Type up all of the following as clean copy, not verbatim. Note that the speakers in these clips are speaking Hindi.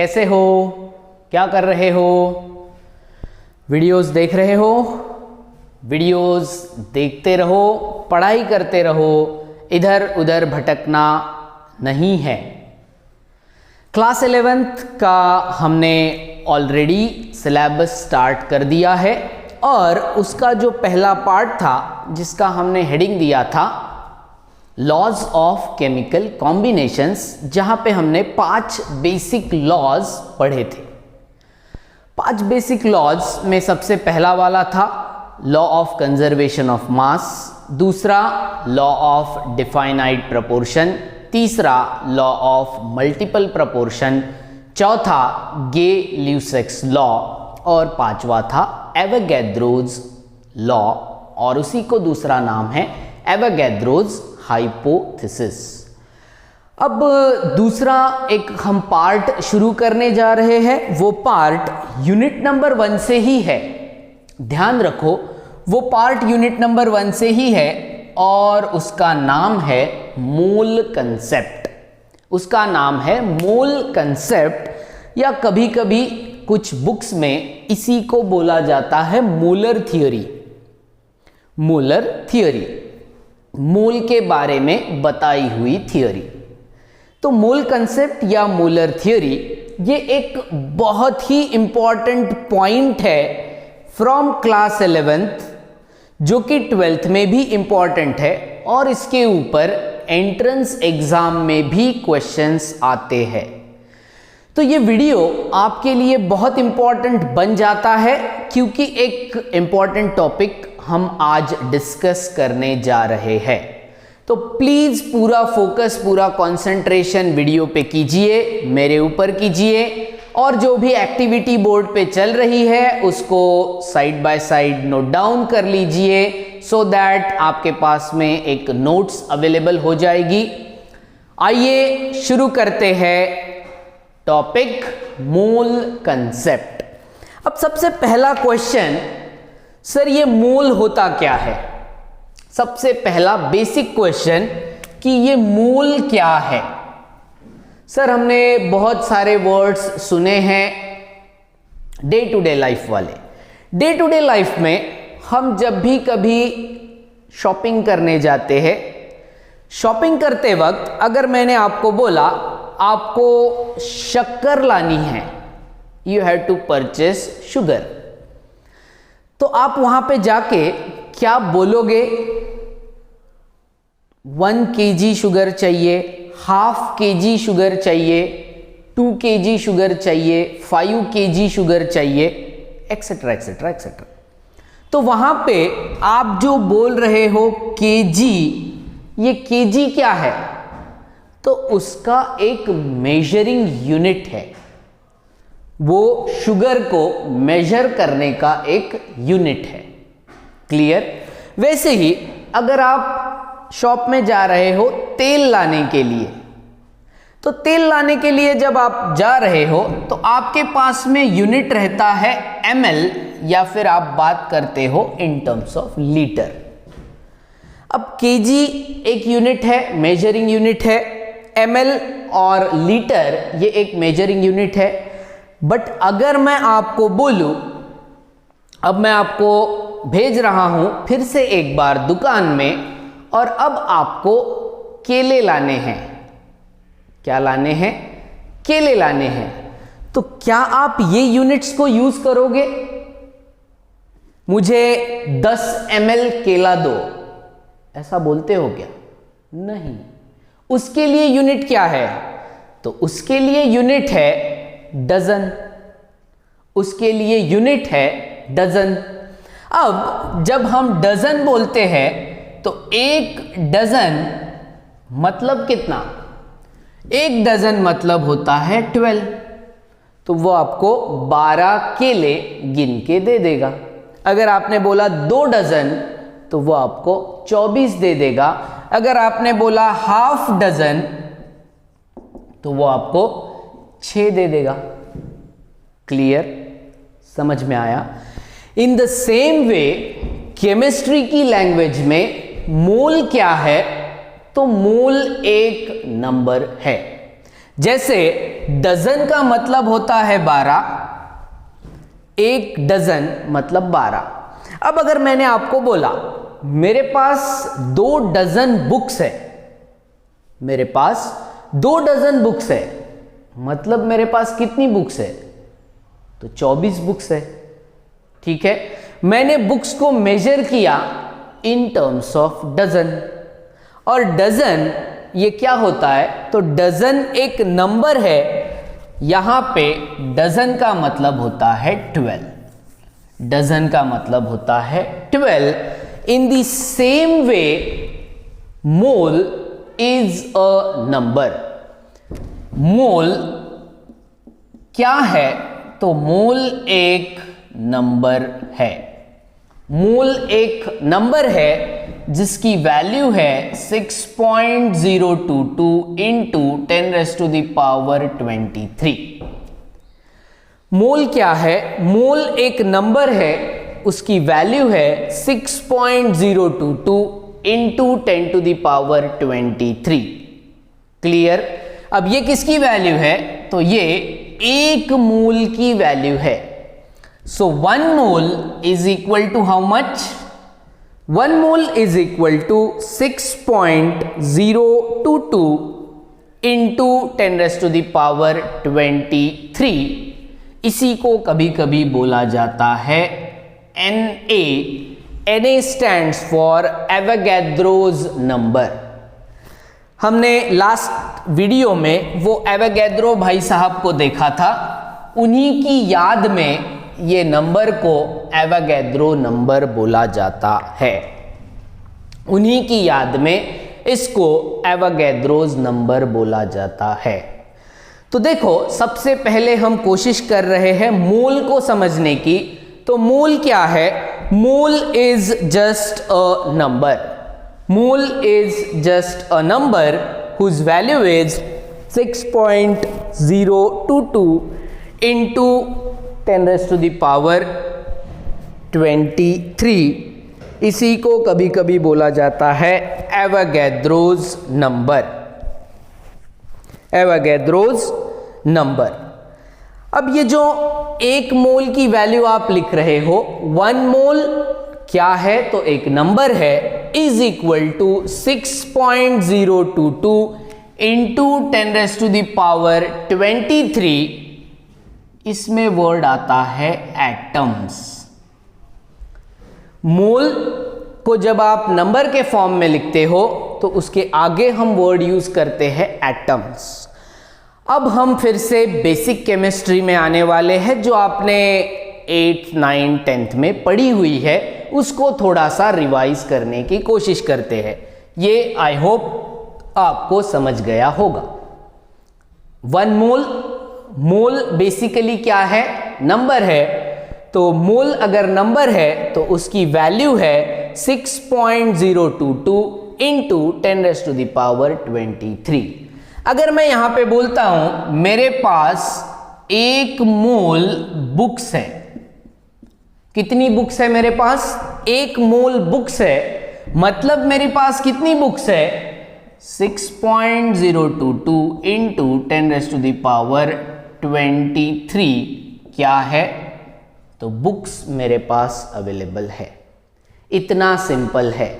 कैसे हो? क्या कर रहे हो? वीडियोस देख रहे हो? वीडियोस देखते रहो, पढ़ाई करते रहो, इधर उधर भटकना नहीं है। क्लास 11th का हमने ऑलरेडी सिलेबस स्टार्ट कर दिया है और उसका जो पहला पार्ट था जिसका हमने हेडिंग दिया था लॉज ऑफ केमिकल कॉम्बिनेशंस, जहां पे हमने 5 बेसिक लॉज पढ़े थे। 5 बेसिक लॉज में सबसे पहला वाला था law of conservation of mass, दूसरा लॉ ऑफ डिफाइनाइट प्रोपोर्शन, तीसरा लॉ ऑफ मल्टीपल प्रोपोर्शन, चौथा गे-ल्यूसेक्स लॉ और पांचवा था एवोगैड्रोज लॉ, और उसी को दूसरा नाम है एवोगैड्रोज हाइपोथेसिस। अब दूसरा एक हम पार्ट शुरू करने जा रहे हैं, वो पार्ट यूनिट नंबर 1 से ही है। ध्यान रखो, वो पार्ट यूनिट नंबर 1 से ही है और उसका नाम है मोल कंसेप्ट। उसका नाम है मोल कंसेप्ट, या कभी कभी कुछ बुक्स में इसी को बोला जाता है मोलर थियोरी। मोलर थियोरी, मोल के बारे में बताई हुई थियोरी। तो मोल कंसेप्ट या मोलर थियोरी ये एक बहुत ही इंपॉर्टेंट पॉइंट है फ्रॉम क्लास 11th, जो कि 12th में भी इंपॉर्टेंट है और इसके ऊपर एंट्रेंस एग्जाम में भी क्वेश्चंस आते हैं। तो ये वीडियो आपके लिए बहुत इंपॉर्टेंट बन जाता है क्योंकि एक इंपॉर्टेंट टॉपिक हम आज डिस्कस करने जा रहे हैं। तो प्लीज पूरा फोकस, पूरा कंसंट्रेशन वीडियो पे कीजिए, मेरे ऊपर कीजिए, और जो भी एक्टिविटी बोर्ड पे चल रही है उसको side by side note down कर लीजिए, सो दैट आपके पास में एक नोट्स अवेलेबल हो जाएगी। आइए शुरू करते हैं टॉपिक मोल कंसेप्ट। अब सबसे पहला क्वेश्चन, सर ये मोल होता क्या है? सबसे पहला बेसिक क्वेश्चन कि ये मोल क्या है। सर हमने बहुत सारे वर्ड्स सुने हैं डे टू डे लाइफ वाले। डे टू डे लाइफ में हम जब भी कभी शॉपिंग करने जाते हैं, शॉपिंग करते वक्त अगर मैंने आपको बोला आपको शक्कर लानी है, you have to purchase sugar, तो आप वहां पे जाके क्या बोलोगे? 1 kg शुगर चाहिए, ½ kg शुगर चाहिए, 2 kg शुगर चाहिए, 5 kg शुगर चाहिए, एक्सेट्रा एक्सेट्रा एक्सेट्रा। तो वहां पे आप जो बोल रहे हो केजी, ये केजी क्या है? तो उसका एक मेजरिंग यूनिट है, वो शुगर को मेजर करने का एक यूनिट है। क्लियर? वैसे ही अगर आप शॉप में जा रहे हो तेल लाने के लिए, तो तेल लाने के लिए जब आप जा रहे हो तो आपके पास में यूनिट रहता है ml, या फिर आप बात करते हो इन टर्म्स ऑफ लीटर। अब केजी एक यूनिट है, मेजरिंग यूनिट है, ml और लीटर ये एक मेजरिंग यूनिट है। बट अगर मैं आपको बोलूं, अब मैं आपको भेज रहा हूं फिर से एक बार दुकान में, और अब आपको केले लाने हैं। क्या लाने हैं? केले लाने हैं। तो क्या आप ये यूनिट्स को यूज करोगे? मुझे 10 ml केला दो, ऐसा बोलते हो क्या? नहीं। उसके लिए यूनिट क्या है? तो उसके लिए यूनिट है डजन। उसके लिए यूनिट है डजन। अब जब हम डजन बोलते हैं तो 1 डजन मतलब कितना? 1 डजन मतलब होता है 12। तो वो आपको 12 केले गिन के दे देगा। अगर आपने बोला 2 डजन तो वो आपको 24 दे देगा। अगर आपने बोला ½ डजन तो वो आपको 6 दे देगा। क्लियर? समझ में आया? इन द सेम वे केमिस्ट्री की लैंग्वेज में मोल क्या है? तो मोल एक नंबर है। जैसे डजन का मतलब होता है 12, एक डजन मतलब 12। अब अगर मैंने आपको बोला मेरे पास 2 डजन बुक्स है, मेरे पास 2 डजन बुक्स है, मतलब मेरे पास कितनी बुक्स है? तो 24 बुक्स है। ठीक है, मैंने बुक्स को मेजर किया इन टर्म्स ऑफ डजन, और डजन ये क्या होता है? तो डजन एक नंबर है, यहां पे डजन का मतलब होता है 12, डजन का मतलब होता है 12। In the same way mole is a number. Mole क्या है? तो मोल एक नंबर है, मोल एक नंबर है जिसकी वैल्यू है 6.022 इंटू 10⁻23। मोल क्या है? मोल एक नंबर है, उसकी वैल्यू है 6.022 इंटू 10⁻23। क्लियर? अब ये किसकी वैल्यू है? तो ये एक मोल की वैल्यू है। So 1 mole is equal to how much? 1 mole is equal to 6.022 into 10⁻23। इसी को कभी कभी बोला जाता है Na। Na stands for Avogadro's number. हमने लास्ट वीडियो में वो एवोगैड्रो भाई साहब को देखा था, उन्हीं की याद में ये नंबर को एवोगैड्रो नंबर बोला जाता है, उन्हीं की याद में इसको एवोगैड्रोज नंबर बोला जाता है। तो देखो, सबसे पहले हम कोशिश कर रहे हैं मोल को समझने की। तो मोल क्या है? Mole is just a number, mole is just a number whose value is 6.022 into 10⁻23। इसी को कभी कभी बोला जाता है एवोगैड्रोज नंबर, एवोगैड्रोज नंबर। अब ये जो 1 मोल की वैल्यू आप लिख रहे हो, 1 मोल क्या है? तो एक नंबर है, इज इक्वल टू 6.022 इंटू 10⁻23। इसमें वर्ड आता है एटम्स। मोल को जब आप नंबर के फॉर्म में लिखते हो तो उसके आगे हम वर्ड यूज करते हैं एटम्स। अब हम फिर से बेसिक केमिस्ट्री में आने वाले हैं, जो आपने 8th 9th 10th में पढ़ी हुई है, उसको थोड़ा सा रिवाइज करने की कोशिश करते हैं। ये आई होप आपको समझ गया होगा। 1 मोल, मोल बेसिकली क्या है? नंबर है। तो मोल अगर नंबर है तो उसकी वैल्यू है 6.022 इंटू 10⁻23। अगर मैं यहां पे बोलता हूं मेरे पास 1 मोल बुक्स है, कितनी बुक्स है मेरे पास? 1 मोल बुक्स है, मतलब मेरे पास कितनी बुक्स है? 6.022 इंटू 10⁻23 क्या है? तो बुक्स मेरे पास अवेलेबल है। इतना सिंपल है,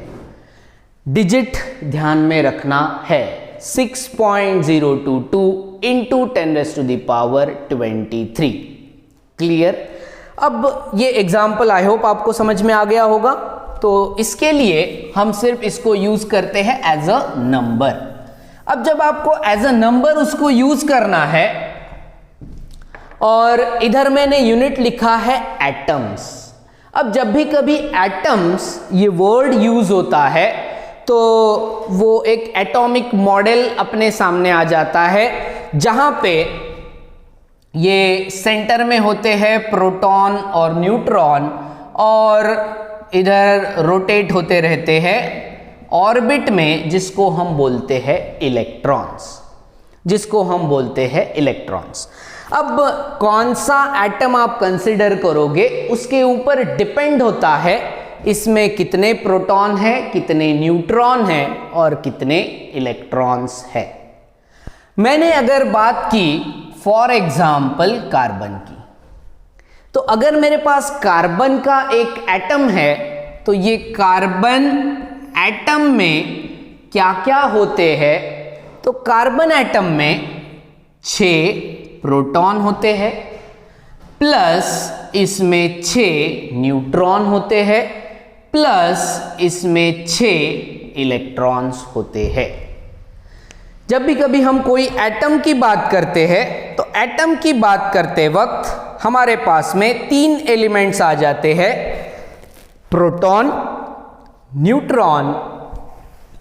डिजिट ध्यान में रखना है। 6.022 इंटू 10⁻23। क्लियर? अब ये एग्जाम्पल आई होप आपको समझ में आ गया होगा। तो इसके लिए हम सिर्फ इसको यूज करते हैं एज अ नंबर। अब जब आपको एज अ नंबर उसको यूज करना है, और इधर मैंने यूनिट लिखा है एटम्स। अब जब भी कभी एटम्स ये वर्ड यूज होता है तो वो एक एटॉमिक मॉडल अपने सामने आ जाता है, जहां पे ये सेंटर में होते हैं प्रोटॉन और न्यूट्रॉन, और इधर रोटेट होते रहते हैं ऑर्बिट में, जिसको हम बोलते हैं इलेक्ट्रॉन्स, जिसको हम बोलते हैं इलेक्ट्रॉन्स। अब कौन सा एटम आप कंसिडर करोगे उसके ऊपर डिपेंड होता है इसमें कितने प्रोटॉन हैं, कितने न्यूट्रॉन हैं और कितने इलेक्ट्रॉन्स हैं। मैंने अगर बात की फॉर एग्जाम्पल कार्बन की। तो अगर मेरे पास कार्बन का एक एटम है तो ये कार्बन एटम में क्या क्या होते हैं, तो कार्बन एटम में 6 प्रोटॉन होते हैं, प्लस इसमें 6 न्यूट्रॉन होते हैं, प्लस इसमें 6 इलेक्ट्रॉन्स होते हैं। जब भी कभी हम कोई एटम की बात करते हैं तो एटम की बात करते वक्त हमारे पास में 3 एलिमेंट्स आ जाते हैं, प्रोटॉन, न्यूट्रॉन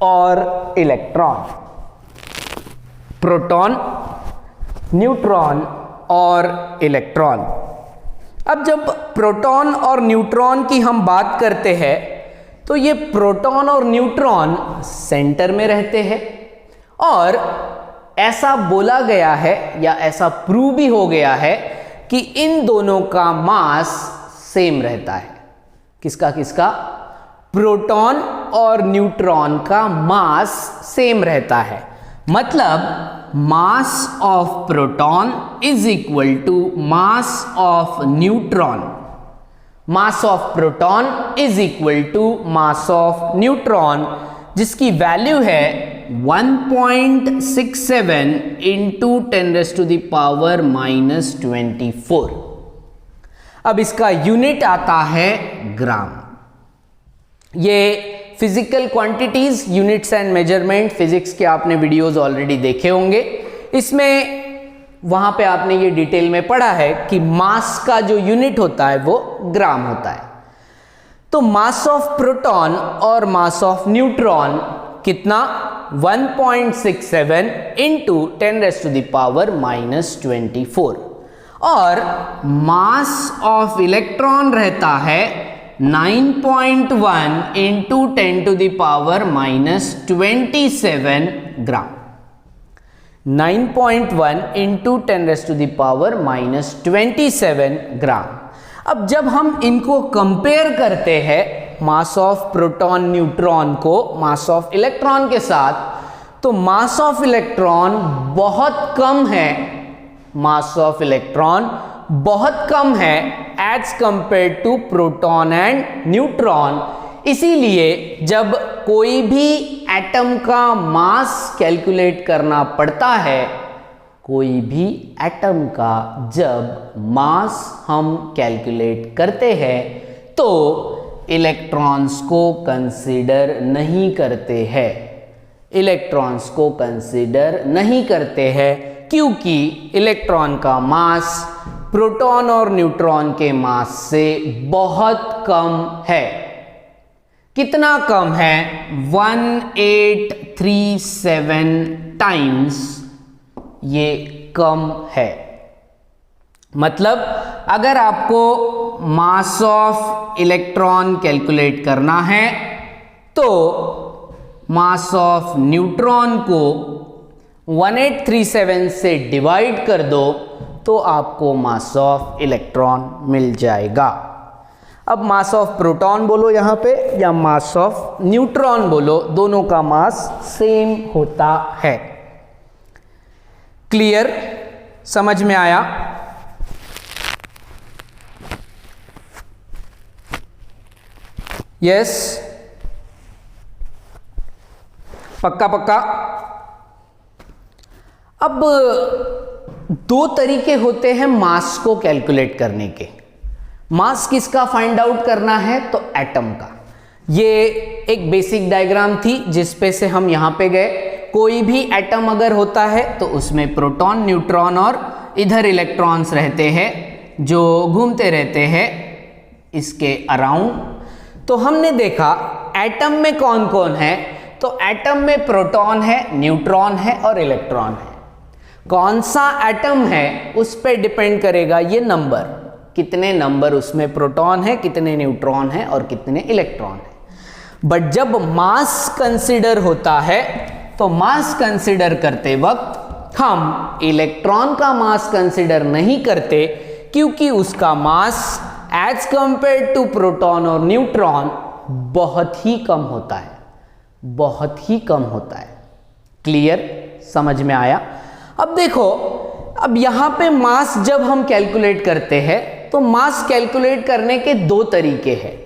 और इलेक्ट्रॉन। प्रोटॉन, न्यूट्रॉन और इलेक्ट्रॉन। अब जब प्रोटॉन और न्यूट्रॉन की हम बात करते हैं तो ये प्रोटॉन और न्यूट्रॉन सेंटर में रहते हैं और ऐसा बोला गया है या ऐसा प्रूव भी हो गया है कि इन दोनों का मास सेम रहता है। किसका किसका? प्रोटॉन और न्यूट्रॉन का मास सेम रहता है। मतलब mass of proton is equal to mass of neutron. Mass of proton is equal to mass of neutron, जिसकी वैल्यू है 1.67 इंटू 10⁻⁻²4। अब इसका यूनिट आता है ग्राम। ये physical quantities, units and measurement, physics के आपने वीडियोस ऑलरेडी देखे होंगे। इसमें वहां पे आपने ये डिटेल में पढ़ा है कि मास का जो यूनिट होता है वो ग्राम होता है। तो मास ऑफ प्रोटॉन और मास ऑफ न्यूट्रॉन कितना? 1.67 इंटू 10⁻⁻²4 और मास ऑफ इलेक्ट्रॉन रहता है 9.1 इंटू 10⁻⁻27 ग्राम। 9.1 इंटू 10⁻⁻27 ग्राम। अब जब हम इनको कंपेयर करते हैं मास ऑफ प्रोटॉन न्यूट्रॉन को मास ऑफ इलेक्ट्रॉन के साथ, तो मास ऑफ इलेक्ट्रॉन बहुत कम है। मास ऑफ इलेक्ट्रॉन बहुत कम है as compare to proton and neutron. इसीलिए जब कोई भी एटम का मास कैलकुलेट करना पड़ता है, कोई भी एटम का जब मास हम कैलकुलेट करते हैं तो इलेक्ट्रॉन्स को कंसीडर नहीं करते हैं। इलेक्ट्रॉन्स को कंसीडर नहीं करते हैं क्योंकि इलेक्ट्रॉन का मास प्रोटॉन और न्यूट्रॉन के मास से बहुत कम है। कितना कम है? 1837 टाइम्स ये कम है। मतलब अगर आपको मास ऑफ इलेक्ट्रॉन कैलकुलेट करना है तो मास ऑफ न्यूट्रॉन को 1837 से डिवाइड कर दो तो आपको मास ऑफ इलेक्ट्रॉन मिल जाएगा। अब मास ऑफ प्रोटॉन बोलो यहाँ पे या मास ऑफ न्यूट्रॉन बोलो, दोनों का मास सेम होता है। क्लियर? समझ में आया? यस? पक्का पक्का? अब 2 तरीके होते हैं मास को कैलकुलेट करने के। मास किसका फाइंड आउट करना है? तो एटम का। ये एक बेसिक डायग्राम थी जिस पे से हम यहां पे गए। कोई भी एटम अगर होता है तो उसमें प्रोटॉन, न्यूट्रॉन और इधर इलेक्ट्रॉन्स रहते हैं जो घूमते रहते हैं इसके अराउंड। तो हमने देखा एटम में कौन कौन है, तो एटम में प्रोटॉन है, न्यूट्रॉन है और इलेक्ट्रॉन है। कौन सा एटम है उस पर डिपेंड करेगा ये नंबर, कितने नंबर उसमें प्रोटॉन है, कितने न्यूट्रॉन है और कितने इलेक्ट्रॉन है। बट जब मास कंसिडर होता है तो मास कंसिडर करते वक्त हम इलेक्ट्रॉन का मास कंसिडर नहीं करते क्योंकि उसका mass as compare to proton और न्यूट्रॉन बहुत ही कम होता है, बहुत ही कम होता है। क्लियर? समझ में आया? अब देखो, अब यहाँ पे मास जब हम कैलकुलेट करते हैं तो मास कैलकुलेट करने के दो तरीके हैं।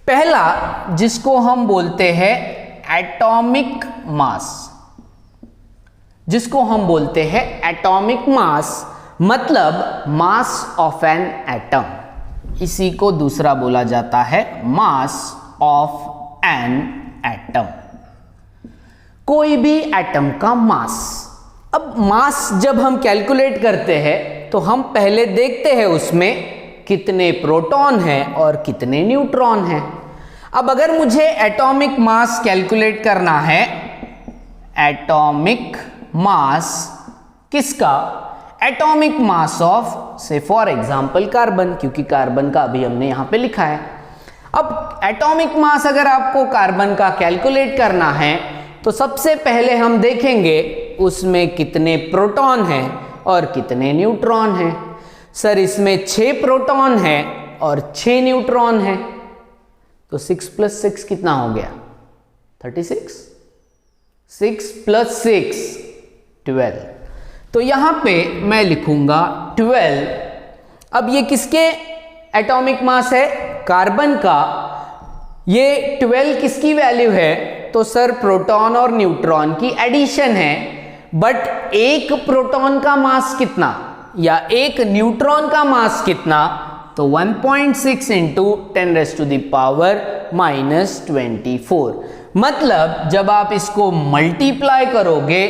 पहला, जिसको हम बोलते हैं एटॉमिक मास, जिसको हम बोलते हैं एटॉमिक मास, मतलब मास ऑफ एन एटम, इसी को दूसरा बोला जाता है मास ऑफ एन एटम, कोई भी एटम का मास। अब मास जब हम कैलकुलेट करते हैं तो हम पहले देखते हैं उसमें कितने प्रोटॉन हैं और कितने न्यूट्रॉन हैं। अब अगर मुझे एटॉमिक मास कैलकुलेट करना है, एटॉमिक मास किसका? एटॉमिक मास ऑफ से फॉर एग्जांपल कार्बन, क्योंकि कार्बन का अभी हमने यहां पे लिखा है। अब एटॉमिक मास अगर आपको कार्बन का कैलकुलेट करना है तो सबसे पहले हम देखेंगे उसमें कितने प्रोटॉन हैं और कितने न्यूट्रॉन हैं। सर इसमें 6 प्रोटॉन हैं और 6 न्यूट्रॉन हैं, तो 6 + 6 कितना हो गया? 36। 6 + 6 12। तो यहां पे मैं लिखूंगा 12। अब ये किसके एटॉमिक मास है? कार्बन का। ये 12 किसकी वैल्यू है? तो सर प्रोटॉन और न्यूट्रॉन की एडिशन है। बट एक प्रोटॉन का मास कितना या एक न्यूट्रॉन का मास कितना? तो 1.6 × 10⁻⁻24। मतलब जब आप इसको मल्टीप्लाई करोगे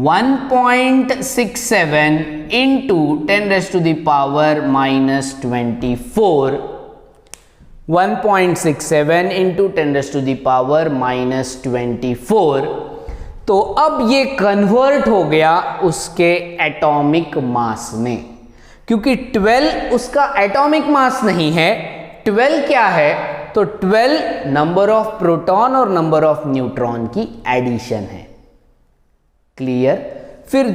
1.67 × 10⁻⁻24, 1.67 × 10⁻⁻24, तो अब ये कन्वर्ट हो गया उसके एटॉमिक मास में, क्योंकि 12 उसका एटॉमिक मास नहीं है। 12 क्या है? तो 12 नंबर ऑफ प्रोटॉन और नंबर ऑफ न्यूट्रॉन की एडिशन है। क्लियर? फिर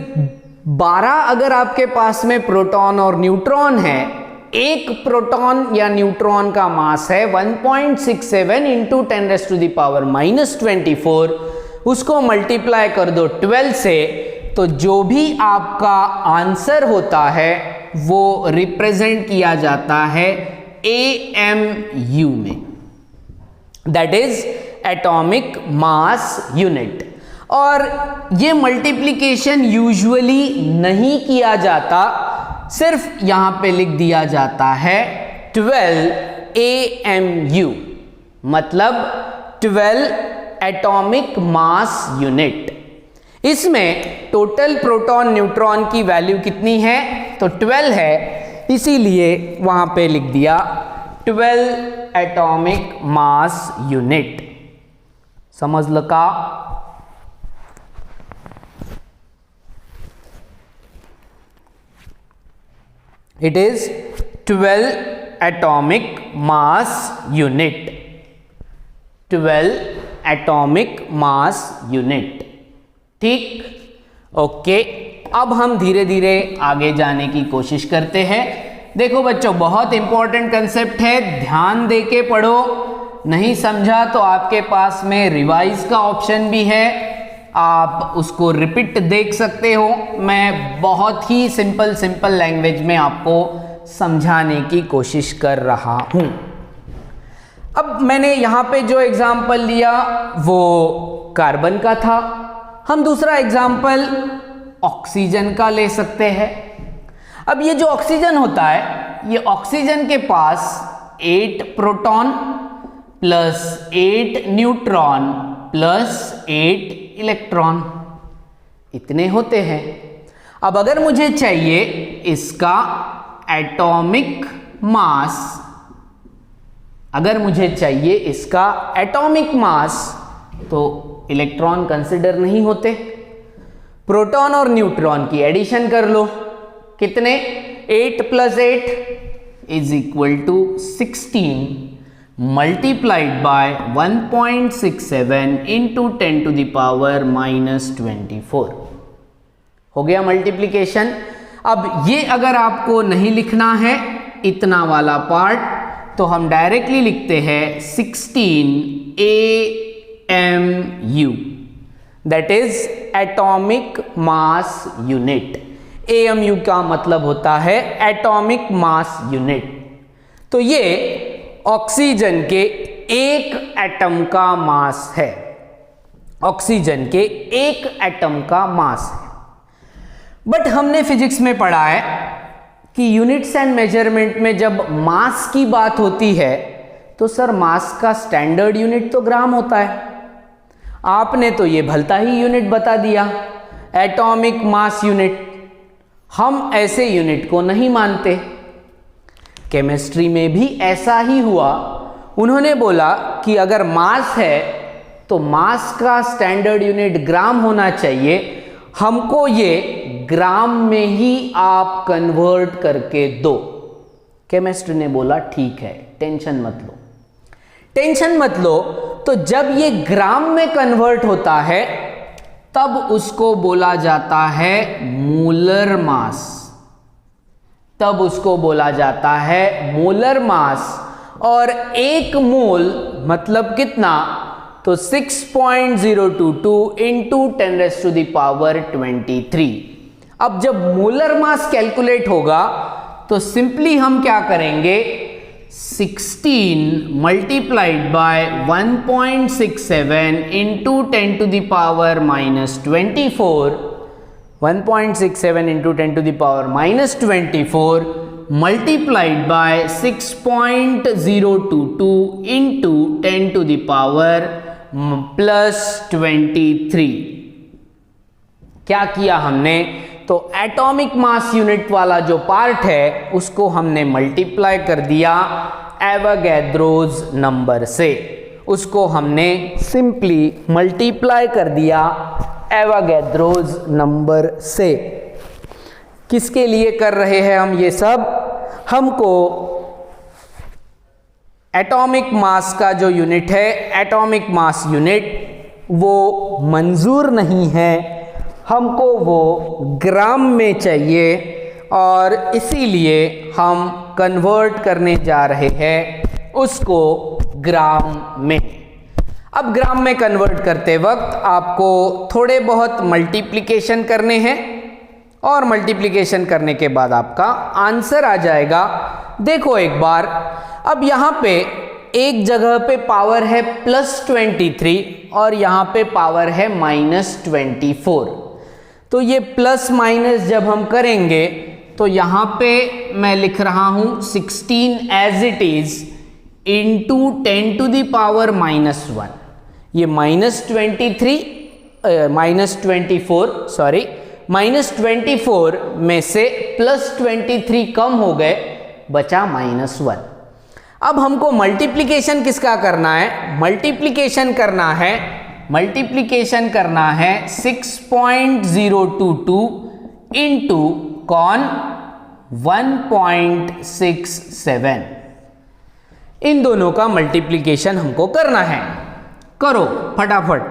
12 अगर आपके पास में प्रोटॉन और न्यूट्रॉन है, एक प्रोटॉन या न्यूट्रॉन का मास है 1.67 × 10⁻⁻24, उसको मल्टीप्लाई कर दो 12 से, तो जो भी आपका आंसर होता है वो रिप्रेजेंट किया जाता है AMU में, that is atomic mass unit. और ये मल्टीप्लिकेशन यूजुअली नहीं किया जाता, सिर्फ यहां पे लिख दिया जाता है 12 AMU, मतलब 12 एटॉमिक मास यूनिट। इसमें टोटल प्रोटॉन न्यूट्रॉन की वैल्यू कितनी है? तो 12 है, इसीलिए वहां पे लिख दिया 12 एटॉमिक मास यूनिट। समझ लगा? It is 12 atomic mass unit, 12 atomic mass unit। ठीक, ओके। अब हम धीरे धीरे आगे जाने की कोशिश करते हैं। देखो बच्चों, बहुत इंपॉर्टेंट कंसेप्ट है, ध्यान दे के पढ़ो। नहीं समझा तो आपके पास में रिवाइज का ऑप्शन भी है, आप उसको रिपीट देख सकते हो। मैं बहुत ही सिंपल लैंग्वेज में आपको समझाने की कोशिश कर रहा हूं। अब मैंने यहां पे जो एग्जाम्पल लिया वो कार्बन का था, हम दूसरा एग्जाम्पल ऑक्सीजन का ले सकते हैं। अब ये जो ऑक्सीजन होता है, ये ऑक्सीजन के पास 8 proton plus 8 neutron plus 8 electron, इतने होते हैं। अब अगर मुझे चाहिए इसका एटॉमिक मास, अगर मुझे चाहिए इसका एटॉमिक मास, तो इलेक्ट्रॉन कंसिडर नहीं होते, प्रोटॉन और न्यूट्रॉन की एडिशन कर लो। कितने? 8 + 8 = 16 multiplied by 1.67 × 10⁻⁻24 हो गया मल्टीप्लिकेशन। अब ये अगर आपको नहीं लिखना है इतना वाला पार्ट, तो हम डायरेक्टली लिखते हैं 16 AMU, that is atomic mass unit. AMU का मतलब होता है एटॉमिक मास यूनिट। तो ये ऑक्सीजन के एक एटम का मास है, ऑक्सीजन के एक एटम का मास है। बट हमने फिजिक्स में पढ़ा है कि यूनिट्स एंड मेजरमेंट में जब मास की बात होती है तो सर मास का स्टैंडर्ड यूनिट तो ग्राम होता है। आपने तो ये भलता ही यूनिट बता दिया, एटॉमिक मास यूनिट। हम ऐसे यूनिट को नहीं मानते। केमिस्ट्री में भी ऐसा ही हुआ। उन्होंने बोला कि अगर मास है तो मास का स्टैंडर्ड यूनिट ग्राम होना चाहिए, हमको ये ग्राम में ही आप कन्वर्ट करके दो। केमिस्ट ने बोला ठीक है, टेंशन मत लो, टेंशन मत लो। तो जब ये ग्राम में कन्वर्ट होता है तब उसको बोला जाता है मोलर मास, तब उसको बोला जाता है मोलर मास। और एक मोल मतलब कितना, तो 6.022 इंटू 10⁻23। अब जब मोलर मास कैलकुलेट होगा तो सिंपली हम क्या करेंगे, 16 multiplied by 1.67 into 10⁻24, 1.67 into 10⁻24 multiplied by 6.022 into 10⁻+23। क्या किया हमने, तो एटॉमिक मास यूनिट वाला जो पार्ट है उसको हमने मल्टीप्लाई कर दिया एवोगैड्रोस नंबर से, उसको हमने सिंपली मल्टीप्लाई कर दिया एवोगैड्रोस नंबर से। किसके लिए कर रहे हैं हम ये सब, हमको एटॉमिक मास का जो यूनिट है, एटॉमिक मास यूनिट वो मंजूर नहीं है, हमको वो ग्राम में चाहिए और इसीलिए हम कन्वर्ट करने जा रहे हैं उसको ग्राम में। अब ग्राम में कन्वर्ट करते वक्त आपको थोड़े बहुत मल्टीप्लिकेशन करने हैं और मल्टीप्लिकेशन करने के बाद आपका आंसर आ जाएगा। देखो एक बार, अब यहाँ पे एक जगह पे पावर है +23 और यहाँ पे पावर है -24। तो ये प्लस माइनस जब हम करेंगे तो यहाँ पे मैं लिख रहा हूँ 16 एज इट इज इंटू 10⁻⁻1। ये -24 में से +23 कम हो गए, बचा -1। अब हमको मल्टीप्लिकेशन किसका करना है, मल्टीप्लिकेशन करना है 6.022 इंटू कौन 1.67। इन दोनों का मल्टीप्लिकेशन हमको करना है। करो फटाफट।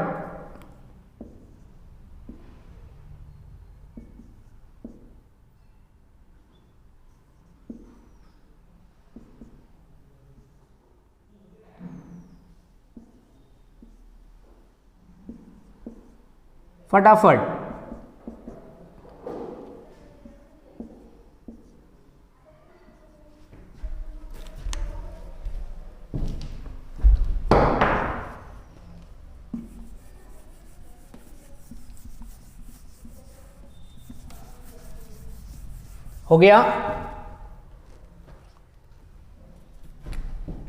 फटाफट। हो गया।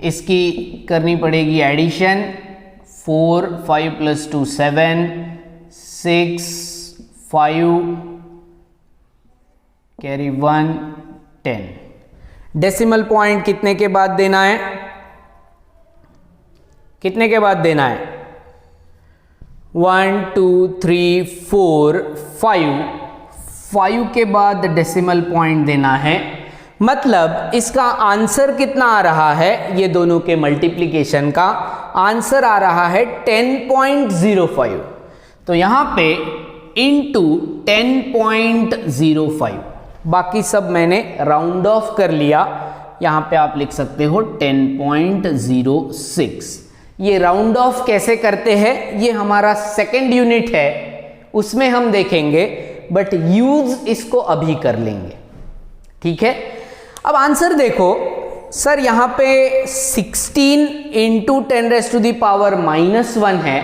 इसकी करनी पड़ेगी एडिशन। 4 5 + 2 7 6 5 कैरी 1 10। डेसिमल पॉइंट कितने के बाद देना है, कितने के बाद देना है, 1 2 3 4 5 के बाद डेसिमल पॉइंट देना है। मतलब इसका आंसर कितना आ रहा है, ये दोनों के मल्टीप्लिकेशन का आंसर आ रहा है 10.05। तो यहाँ पे इंटू 10.05, बाकी सब मैंने राउंड ऑफ कर लिया। यहाँ पे आप लिख सकते हो 10.06। ये राउंड ऑफ कैसे करते हैं, ये हमारा सेकंड यूनिट है, उसमें हम देखेंगे बट यूज इसको अभी कर लेंगे, ठीक है। अब आंसर देखो सर, यहां पे 16 इंटू 10⁻⁻⁻1 है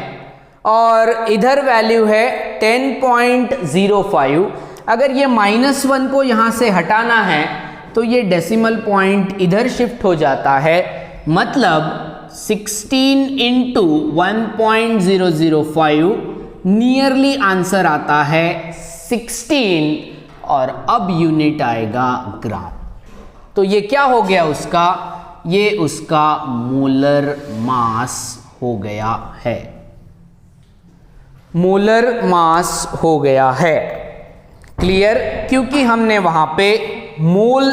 और इधर वैल्यू है 10.05। अगर ये -1 को यहां से हटाना है तो ये डेसिमल पॉइंट इधर शिफ्ट हो जाता है, मतलब 16 इंटू 1.005 नियरली आंसर आता है 16 और अब यूनिट आएगा ग्राम। तो ये क्या हो गया उसका, ये उसका मोलर मास हो गया है, मोलर मास हो गया है। क्लियर, क्योंकि हमने वहां पे मोल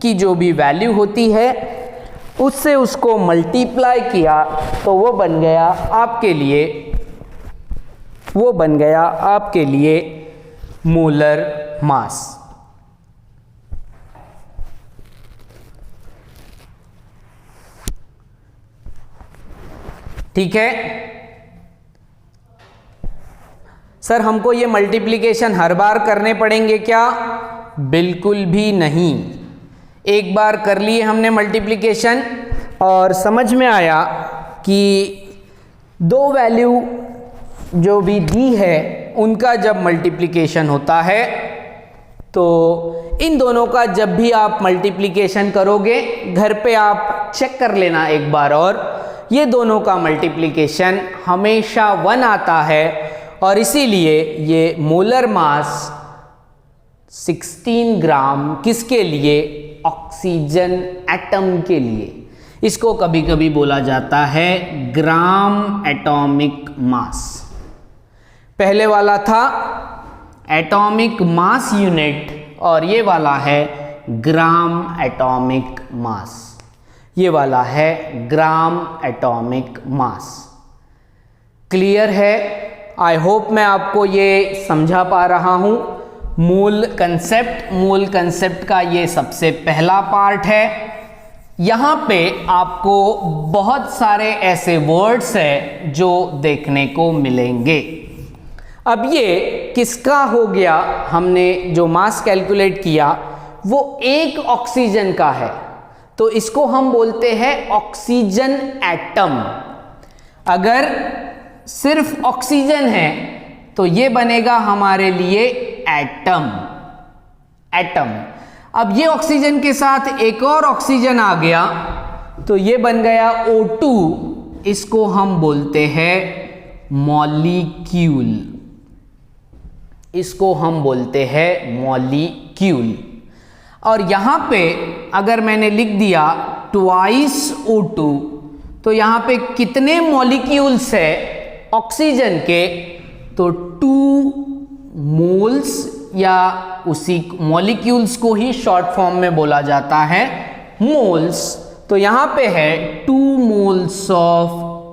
की जो भी वैल्यू होती है उससे उसको मल्टीप्लाई किया तो वो बन गया आपके लिए मोलर मास। ठीक है सर, हमको ये मल्टीप्लिकेशन हर बार करने पड़ेंगे क्या? बिल्कुल भी नहीं। एक बार कर लिए हमने मल्टीप्लिकेशन और समझ में आया कि दो वैल्यू जो भी दी है उनका जब मल्टीप्लिकेशन होता है तो इन दोनों का जब भी आप मल्टीप्लिकेशन करोगे, घर पे आप चेक कर लेना एक बार, और ये दोनों का मल्टीप्लिकेशन हमेशा 1 आता है और इसीलिए ये मोलर मास 16 ग्राम किसके लिए? ऑक्सीजन एटम के लिए। इसको कभी कभी बोला जाता है ग्राम एटॉमिक मास। पहले वाला था एटॉमिक मास यूनिट और ये वाला है ग्राम एटॉमिक मास। ये वाला है ग्राम एटॉमिक मास। क्लियर है? आई होप मैं आपको ये समझा पा रहा हूं। मूल कंसेप्ट का ये सबसे पहला पार्ट है। यहाँ पे आपको बहुत सारे ऐसे वर्ड्स हैं जो देखने को मिलेंगे। अब ये किसका हो गया? हमने जो मास कैलकुलेट किया वो एक ऑक्सीजन का है, तो इसको हम बोलते हैं ऑक्सीजन एटम। अगर सिर्फ ऑक्सीजन है तो ये बनेगा हमारे लिए एटम। अब ये ऑक्सीजन के साथ एक और ऑक्सीजन आ गया तो ये बन गया O2। इसको हम बोलते हैं मॉलिक्यूल। और यहां पे अगर मैंने लिख दिया ट्वाइस O2 तो यहां पे कितने मॉलिक्यूल्स है ऑक्सीजन के? तो 2 मोल्स, या उसी मॉलिक्यूल्स को ही शॉर्ट फॉर्म में बोला जाता है मोल्स। तो यहां पे है 2 moles of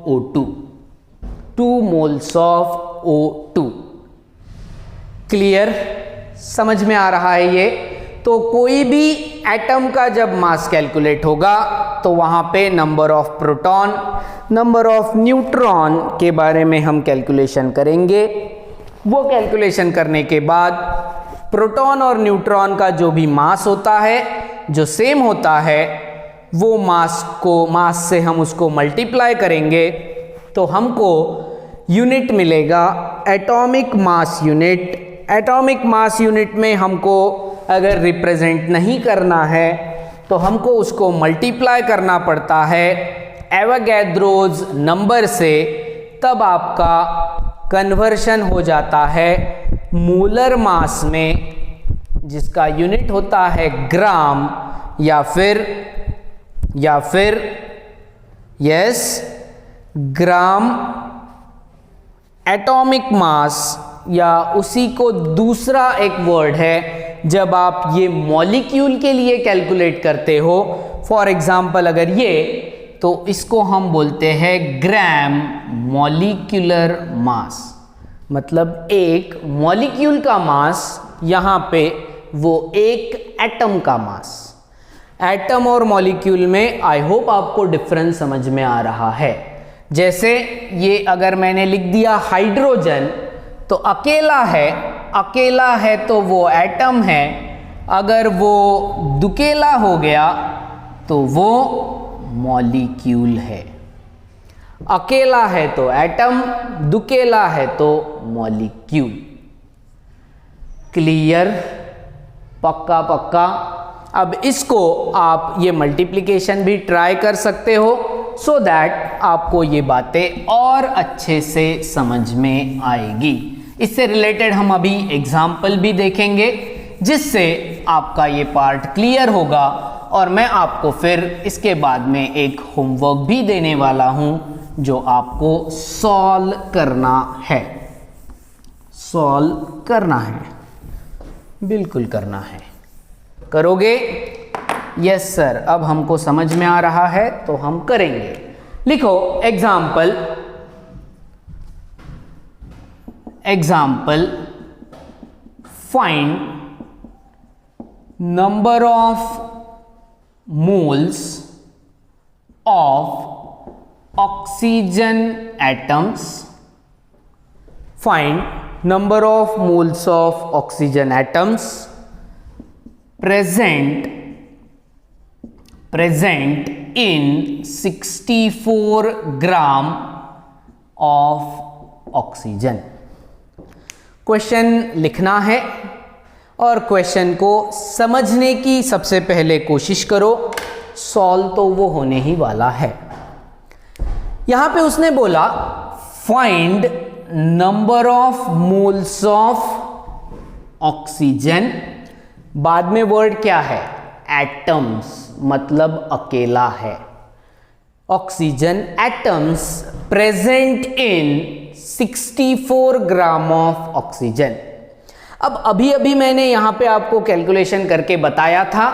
O2। 2 moles of O2। Clear? समझ में आ रहा है ये? तो कोई भी एटम का जब मास कैलकुलेट होगा तो वहां पे number of proton, number of neutron के बारे में हम कैलकुलेशन करेंगे। वो कैलकुलेशन करने के बाद प्रोटॉन और न्यूट्रॉन का जो भी मास होता है, जो सेम होता है, वो मास से हम उसको मल्टीप्लाई करेंगे तो हमको यूनिट मिलेगा atomic mass unit. Atomic mass unit में हमको अगर रिप्रेजेंट नहीं करना है तो हमको उसको मल्टीप्लाई करना पड़ता है एवोगैड्रोज नंबर से, तब आपका कन्वर्शन हो जाता है मोलर मास में, जिसका यूनिट होता है ग्राम या फिर यस ग्राम एटॉमिक मास, या उसी को दूसरा एक वर्ड है जब आप ये मॉलिक्यूल के लिए कैलकुलेट करते हो। फॉर एग्जाम्पल अगर ये, तो इसको हम बोलते हैं ग्राम मॉलिक्यूलर मास। मतलब एक मॉलिक्यूल का मास, यहाँ पे वो एक एटम का मास। एटम और मॉलिक्यूल में आई होप आपको डिफरेंस समझ में आ रहा है। जैसे ये अगर मैंने लिख दिया हाइड्रोजन तो अकेला है, अकेला है तो वो एटम है, अगर वो दुकेला हो गया तो वो मॉलिक्यूल है। अकेला है तो एटम, दुकेला है तो मॉलिक्यूल। क्लियर? पक्का पक्का। अब इसको आप ये मल्टीप्लिकेशन भी ट्राई कर सकते हो सो दैट आपको ये बातें और अच्छे से समझ में आएगी। इससे रिलेटेड हम अभी एग्जाम्पल भी देखेंगे जिससे आपका ये पार्ट क्लियर होगा, और मैं आपको फिर इसके बाद में एक होमवर्क भी देने वाला हूं जो आपको सॉल्व करना है। सॉल्व करना है, बिल्कुल करना है। करोगे? यस सर, अब हमको समझ में आ रहा है तो हम करेंगे। लिखो example. Find number of moles of oxygen atoms. Find number of moles of oxygen atoms present in 64 gram of oxygen. Question लिखना है और क्वेश्चन को समझने की सबसे पहले कोशिश करो। सॉल्व तो वो होने ही वाला है। यहां पे उसने बोला find number of moles of oxygen, बाद में वर्ड क्या है? एटम्स, मतलब अकेला है। Oxygen atoms present in 64 gram of oxygen. अब अभी अभी मैंने यहां पे आपको कैलकुलेशन करके बताया था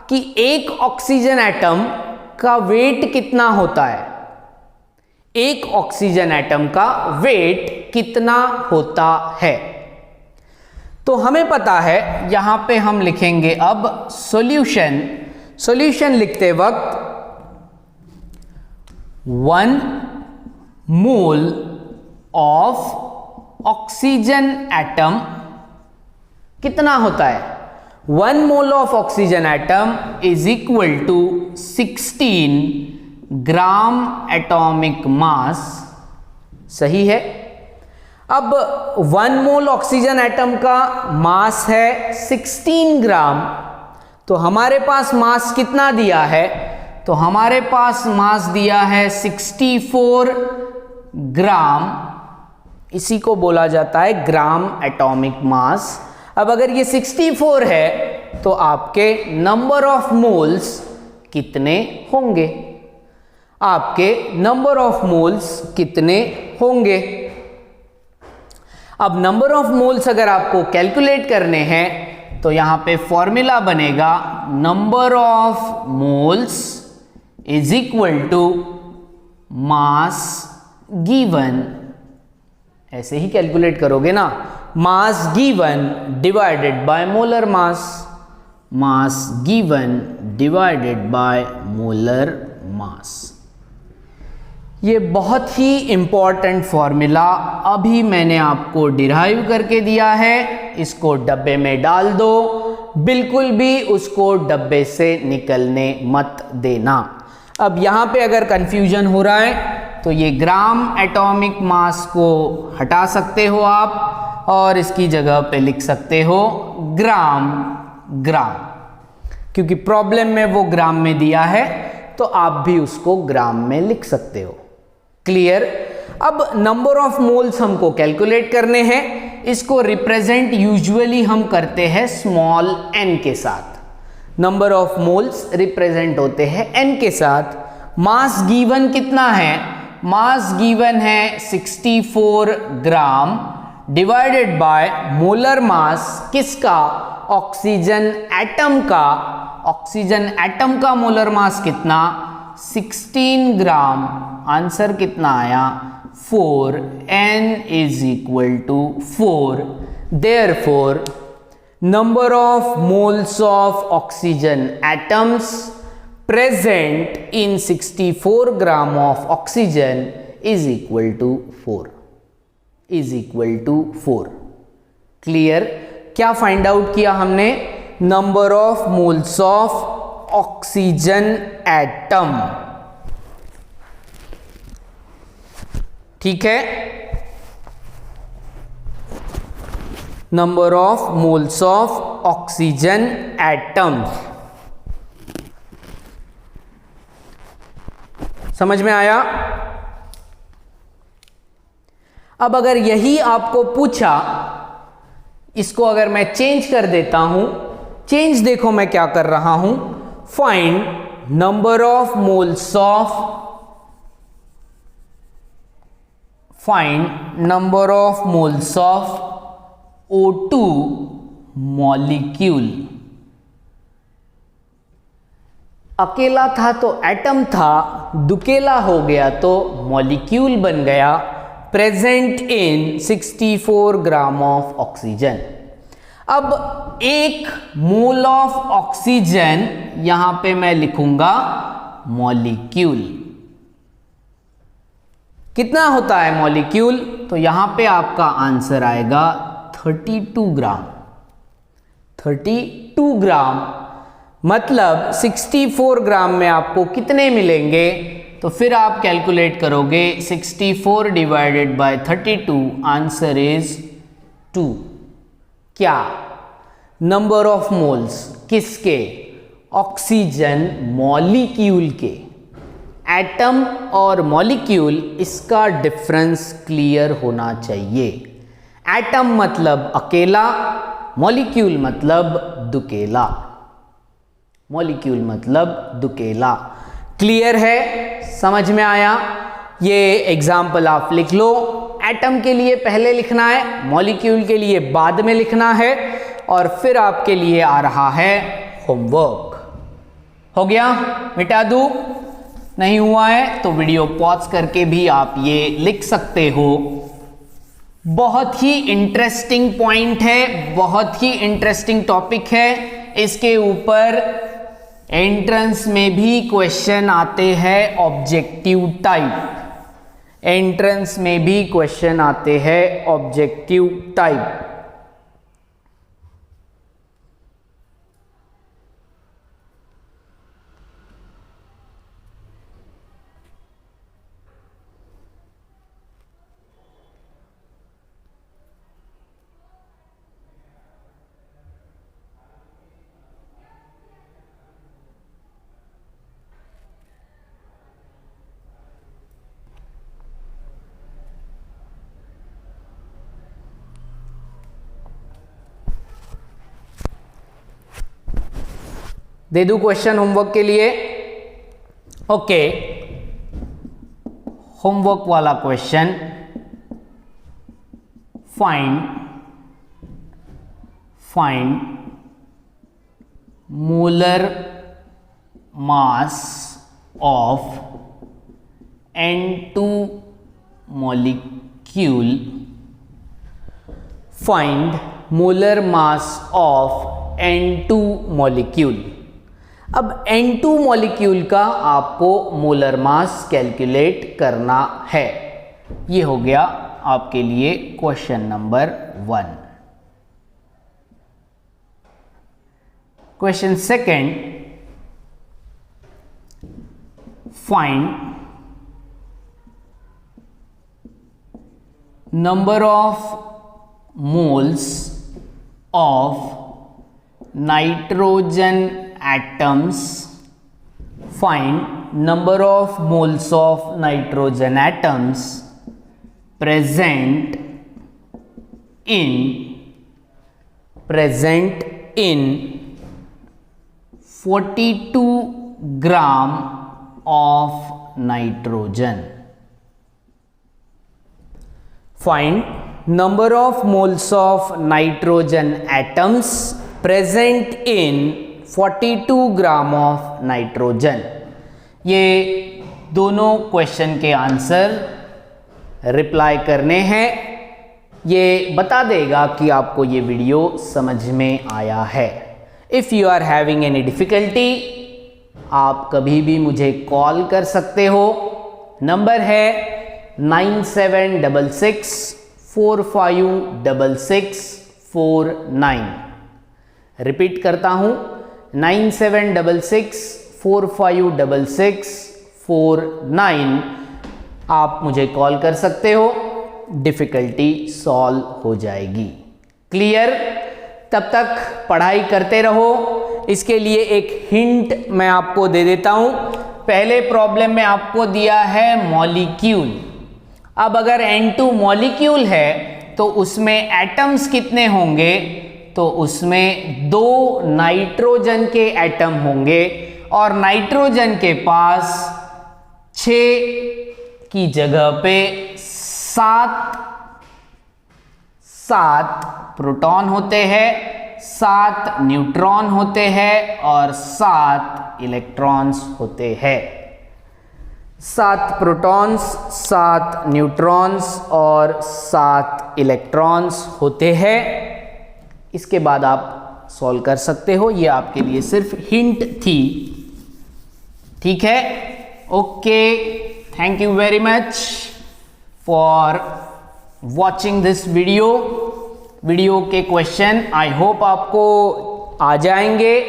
कि एक ऑक्सीजन एटम का वेट कितना होता है। एक ऑक्सीजन एटम का वेट कितना होता है, तो हमें पता है। यहां पे हम लिखेंगे अब सॉल्यूशन। सॉल्यूशन लिखते वक्त 1 मोल ऑफ ऑक्सीजन एटम कितना होता है? 1 mole of oxygen atom is equal to 16 gram atomic mass. सही है। अब 1 मोल ऑक्सीजन एटम का मास है 16 ग्राम, तो हमारे पास मास कितना दिया है? तो हमारे पास मास दिया है 64 ग्राम। इसी को बोला जाता है ग्राम एटॉमिक मास। अब अगर ये 64 है तो आपके नंबर ऑफ मोल्स कितने होंगे? आपके नंबर ऑफ मोल्स कितने होंगे? अब नंबर ऑफ मोल्स अगर आपको कैलकुलेट करने हैं तो यहां पे फॉर्मूला बनेगा number of moles is equal to mass given. ऐसे ही कैलकुलेट करोगे ना, mass given divided by molar mass. Mass given divided by molar mass. ये बहुत ही इंपॉर्टेंट फॉर्मूला अभी मैंने आपको डिराइव करके दिया है। इसको डब्बे में डाल दो, बिल्कुल भी उसको डब्बे से निकलने मत देना। अब यहाँ पे अगर कंफ्यूजन हो रहा है तो ये ग्राम एटॉमिक मास को हटा सकते हो आप और इसकी जगह पे लिख सकते हो ग्राम। ग्राम क्योंकि प्रॉब्लम में वो ग्राम में दिया है तो आप भी उसको ग्राम में लिख सकते हो। क्लियर? अब नंबर ऑफ मोल्स हमको कैलकुलेट करने हैं। इसको रिप्रेजेंट यूजुअली हम करते हैं स्मॉल n के साथ। नंबर ऑफ मोल्स रिप्रेजेंट होते हैं n के साथ। मास गिवन कितना है? मास गिवन है 64 gram divided by molar mass किसका? ऑक्सीजन एटम का। ऑक्सीजन एटम का मोलर मास कितना? 16 ग्राम। आंसर कितना आया? 4। n is equal to 4। Therefore number of moles of oxygen atoms present in 64 gram of oxygen is equal to 4. Clear. क्या फाइंड आउट किया हमने? Number of moles of oxygen atom. ठीक है, number of moles of oxygen atoms. समझ में आया? अब अगर यही आपको पूछा, इसको अगर मैं चेंज कर देता हूं, चेंज देखो मैं क्या कर रहा हूं, find number of moles of, find number of moles of O2 molecule. अकेला था तो एटम था, दुकेला हो गया तो मॉलिक्यूल बन गया। Present in 64 gram of oxygen. अब एक मोल ऑफ ऑक्सीजन, यहां पे मैं लिखूंगा मॉलिक्यूल। कितना होता है मॉलिक्यूल? तो यहां पे आपका आंसर आएगा 32 ग्राम। 32 ग्राम मतलब 64 ग्राम में आपको कितने मिलेंगे? तो फिर आप कैलकुलेट करोगे 64 डिवाइडेड बाय 32, आंसर इज 2। क्या? नंबर ऑफ मोल्स किसके? ऑक्सीजन मॉलिक्यूल के। एटम और मॉलिक्यूल, इसका डिफरेंस क्लियर होना चाहिए। एटम मतलब अकेला, मॉलिक्यूल मतलब दुकेला। मॉलिक्यूल मतलब दुकेला। क्लियर है? समझ में आया? ये एग्जाम्पल आप लिख लो। एटम के लिए पहले लिखना है, मॉलिक्यूल के लिए बाद में लिखना है, और फिर आपके लिए आ रहा है होमवर्क। हो गया? मिटा दूं? नहीं हुआ है तो वीडियो पॉज करके भी आप ये लिख सकते हो। बहुत ही इंटरेस्टिंग पॉइंट है, बहुत ही इंटरेस्टिंग टॉपिक है। इसके ऊपर एंट्रेंस में भी क्वेश्चन आते हैं ऑब्जेक्टिव टाइप। एंट्रेंस में भी क्वेश्चन आते हैं ऑब्जेक्टिव टाइप। दे दूं क्वेश्चन होमवर्क के लिए? ओके, होमवर्क वाला question, find molar mass of N2 molecule. Find molar mass of N2 molecule. अब N2 मॉलिक्यूल का आपको मोलर मास कैलकुलेट करना है। ये हो गया आपके लिए question number 1। Question second, find number of moles of nitrogen atoms। Find number of moles of nitrogen atoms present in 42 gram of nitrogen। Find number of moles of nitrogen atoms present in 42 gram of nitrogen. ये दोनों क्वेश्चन के आंसर रिप्लाई करने हैं। ये बता देगा कि आपको ये वीडियो समझ में आया है। If you are having any difficulty, आप कभी भी मुझे कॉल कर सकते हो। नंबर है 97664566 976649। रिपीट करता हूँ 9766456649। आप मुझे कॉल कर सकते हो, डिफ़िकल्टी सॉल्व हो जाएगी। क्लियर? तब तक पढ़ाई करते रहो। इसके लिए एक हिंट मैं आपको दे देता हूँ। पहले प्रॉब्लम में आपको दिया है मॉलिक्यूल। अब अगर N2 मॉलिक्यूल है तो उसमें एटम्स कितने होंगे? तो उसमें 2 नाइट्रोजन के एटम होंगे और नाइट्रोजन के पास 6 की जगह पे 7 प्रोटॉन होते हैं, 7 न्यूट्रॉन होते हैं और 7 इलेक्ट्रॉन्स होते हैं। 7 प्रोटॉन्स, 7 न्यूट्रॉन्स और 7 इलेक्ट्रॉन्स होते हैं। इसके बाद आप सॉल्व कर सकते हो। ये आपके लिए सिर्फ हिंट थी। ठीक है? Okay, thank you very much for watching this video के क्वेश्चन आई होप आपको आ जाएंगे।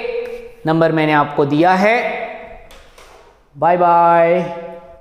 नंबर मैंने आपको दिया है। Bye bye.